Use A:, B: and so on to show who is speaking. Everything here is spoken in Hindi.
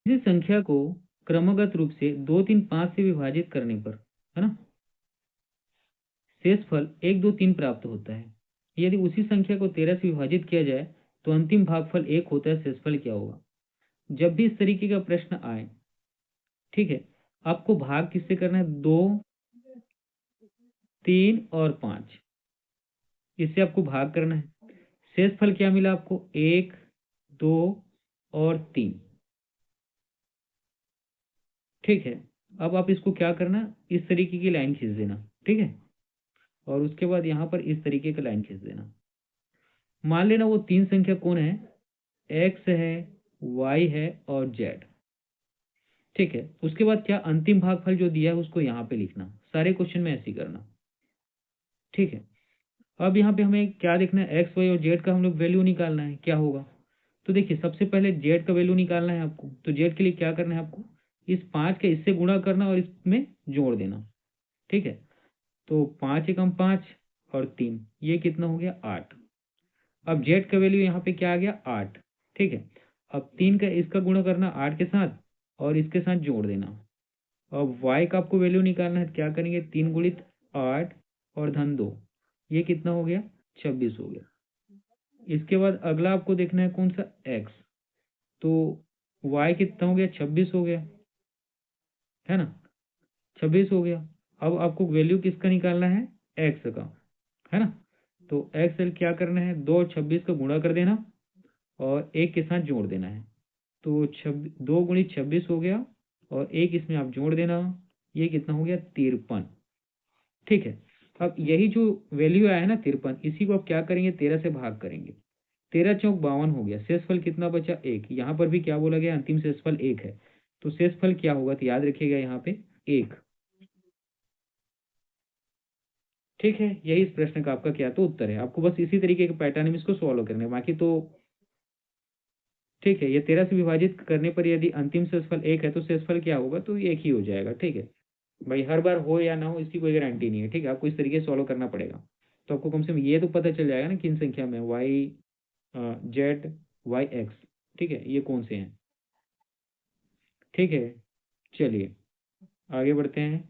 A: किसी संख्या को क्रमगत रूप से 2, 3, 5 से विभाजित करने पर, है ना, शेषफल 1, 2, 3 प्राप्त होता है। यदि उसी संख्या को 13 से विभाजित किया जाए तो अंतिम भागफल 1 होता है। शेषफल क्या होगा? जब भी इस तरीके का प्रश्न आए, ठीक है, आपको भाग किससे करना है? 2, 3 और 5, इससे आपको भाग करना है। शेषफल क्या मिला आपको? 1, 2 और 3। ठीक है, अब आप इसको क्या करना, इस तरीके की लाइन खींच देना। ठीक है, और उसके बाद यहाँ पर इस तरीके का लाइन खींच देना। मान लेना वो तीन संख्या कौन है? एक्स है, वाई है और जेड। ठीक है, उसके बाद क्या, अंतिम भागफल जो दिया है उसको यहाँ पे लिखना। सारे क्वेश्चन में ऐसे ही करना। ठीक है, अब यहाँ पे हमें क्या देखना है? एक्स, वाई और जेड का हम लोग वैल्यू निकालना है। क्या होगा? तो देखिए, सबसे पहले जेड का वैल्यू निकालना है आपको। तो जेड के लिए क्या करना है आपको? इस 5 के इससे गुणा करना और इसमें जोड़ देना। ठीक है, तो 5 एकम 5 और 3, ये कितना हो गया? 8। अब जेड का वैल्यू यहाँ पे क्या आ गया? 8। ठीक है, अब 3 का इसका गुणा करना 8 के साथ और इसके साथ जोड़ देना। अब y का आपको वैल्यू निकालना है। क्या करेंगे? 3 गुणित 8 और धन 2, ये कितना हो गया? 26 हो गया। इसके बाद अगला आपको देखना है कौन सा? x। तो y कितना हो गया? 26 हो गया, है ना, 26 हो गया। अब आपको वैल्यू किसका निकालना है? x का, है ना। तो x क्या करना है? 2 और 26 का गुणा कर देना और एक के साथ जोड़ देना है। तो 2 गुणित 26 हो गया और एक इसमें आप जोड़ देना। ये कितना हो गया? 53। ठीक है, अब यही जो वैल्यू आया है ना 53, इसी को आप क्या करेंगे? 13 से भाग करेंगे। 13 चौक 52 हो गया। शेषफल कितना बचा? 1। यहाँ पर भी क्या बोला गया? अंतिम शेषफल 1 है। तो शेषफल क्या होगा? तो याद रखिएगा यहाँ पे 1। ठीक है, यही इस प्रश्न का आपका क्या तो उत्तर है। आपको बस इसी तरीके के पैटर्न में इसको सॉल्व करना है, बाकी तो ठीक है। ये 13 से विभाजित करने पर यदि अंतिम शेषफल 1 है तो शेषफल क्या होगा? तो ये 1 ही हो जाएगा। ठीक है भाई, हर बार हो या ना हो इसकी कोई गारंटी नहीं है। ठीक है, आपको इस तरीके से सॉल्व करना पड़ेगा। तो आपको कम से कम ये तो पता चल जाएगा ना किन संख्या में वाई, जेड, वाई एक्स, ठीक है, ये कौन से हैं। ठीक है, चलिए आगे बढ़ते हैं।